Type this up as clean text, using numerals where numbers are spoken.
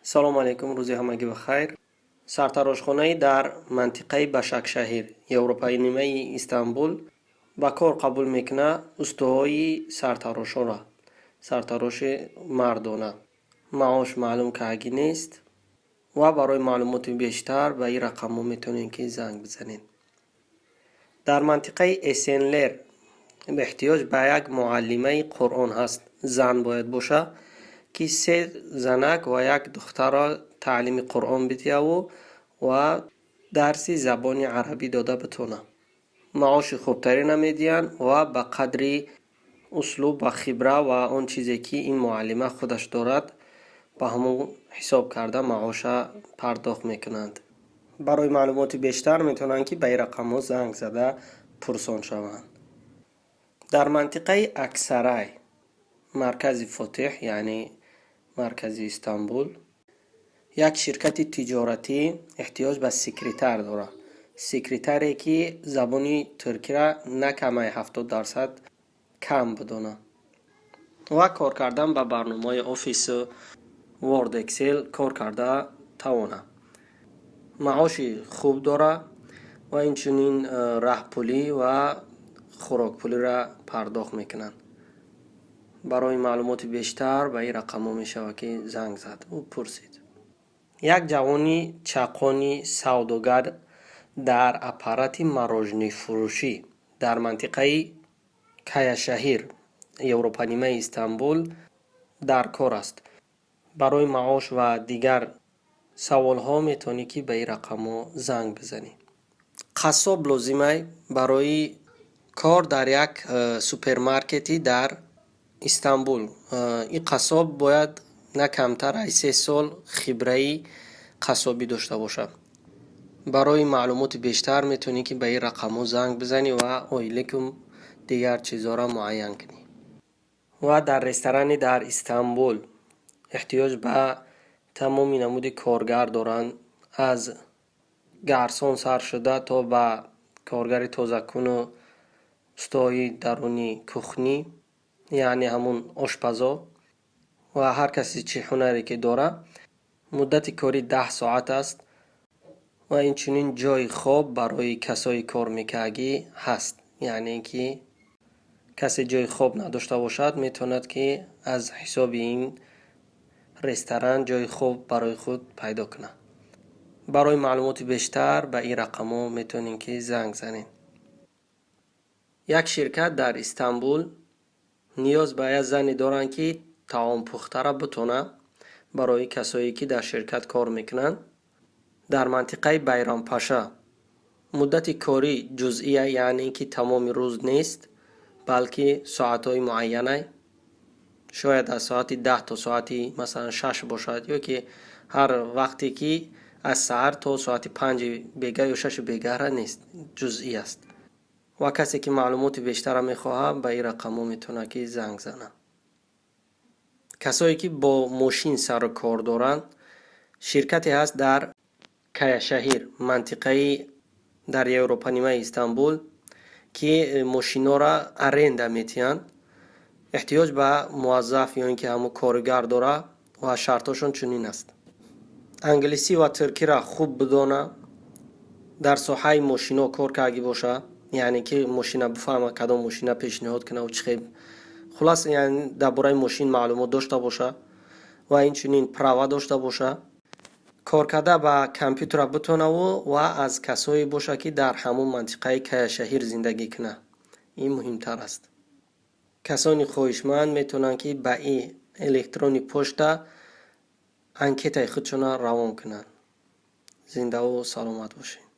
салом алейкум, рӯзи ҳамагӣ бахайр. Сартарошхонаи дар мантиқаи Башакшаҳир, Европаи нимаи Истанбул ба кор қабул мекунад устуҳои сартарошонро, сартароши мардона. Маош маълум кардагӣ нест ва барои маълумоти бештар ба ин рақамҳо метавонед ки занг бизанед. Дар мантиқаи Эсенлер эҳтиёҷ ба як муаллимаи Қуръон ҳаст. Зан бояд бошад ки 3 занак ва 1 духтарро таълими Қуръон бидиҳаву ва дарси забони арабӣ дода битонад. Маоши хубтарина медиҳанд ва ба қадри услуб ва хибра ва он чизе ки ин муаллима худаш дорад ба ҳамон ҳисоб карда маоша пардохт мекунанд. Барои маълумоти бештар метавонанд ки ба ин рақамҳо занг зада пурсон шаванд. дар мантиқаи Аксарай, маркази Фотеҳ, яъне маркази Истанбул, як ширкати тиҷоратӣ эҳтиёҷ ба секретар дорад. Секретаре ки забони туркиро на камай 70% кам бидонад ва кор кардан ба барномаи офису Word, Excel кор карда тавонад. маоши хуб дорад ва инчунин раҳпулӣ ва хӯрокпулиро пардохт мекунанд. барои маълумоти бештар ба ин рақамҳо мешавад ки занг зад ва пурсид. як ҷавони чақони савдогар дар аппарати мороженифурӯшӣ дар мантиқаи Каяшаҳир, Европанимаи Истанбул дар кор аст. барои маош ва дигар саволҳо метавонӣ ки ба ин рақамҳо занг бизанӣ. қассоб лозимай барои кор дар як супермаркети дар Истанбул. ин қассоб бояд на камтар аз 3 сол хибраи қассобӣ дошта бошад. барои маълумоти бештар метавонӣ ки ба ин рақамҳо занг бизанӣ ва оилакум дигар чизҳоро муайян кунӣ. ва дар ресторани дар Истанбул эҳтиёҷ ба тамоми намуди коргар доранд, аз гарсон сар шуда то ба коргари тозакуну устуҳои даруни кухнӣ, яъне ҳамун ошпазо ва ҳар касе чӣ ҳунаре ки дорад. муддати кори 10 соат аст ва инчунин ҷойи хоб барои касои кормекардагӣ ҳаст. яъне ки касе ҷойи хоб надошта бошад метавонад ки аз ҳисоби ин ресторан ҷойи хоб барои худ пайдо кунад. барои маълумоти бештар ба ин рақамҳо метавонед ки занг занед. як ширкат дар Истанбул ниёз ба як зане доранд ки таомпухтара битонад барои касое ки дар ширкат кор мекунанд. дар мантиқаи Байрампаша муддати корӣ ҷузъия, яъне ки тамоми рӯз нест, балки соатҳои муайяна, шояд аз соати 10 то соати масалан 6 бошад, ё ки ҳар вақте ки аз саҳар то соати 5 бега ё 6 бегаро нест, ҷузъӣ аст. ва касе ки маълумоти бештара мехоҳад ба ин рақамҳо метавонад ки занг занад. касое ки бо мошин сару кор доранд, ширкате ҳаст дар Каяшаҳир, мантиқаи дар Европанимаи Истанбул, ки мошинҳоро аренда метиҳанд. эҳтиёҷ ба муаззаф ё ин ки ҳамун коригар дорад ва шартҳошон чунин аст: англисӣ ва туркиро хуб бидонад, дар соҳаи мошинҳо кор кардагӣ бошад, яъне ки мошина бифаҳмад кадом мошина пешниҳод кунад ва чӣ хел хулас, яъне дар бораи мошин маълумот дошта бошад ва инчунин права дошта бошад. кор карда ба компютера битонаву ва аз касое бошад ки дар ҳамун мантиқаи Каяшаҳир зиндагӣ кунад. ин муҳимтар аст. касони хоҳишманд метавонанд ки ба ин электрони почта анкетаи худшонро равон кунанд. зиндаву саломат бошед.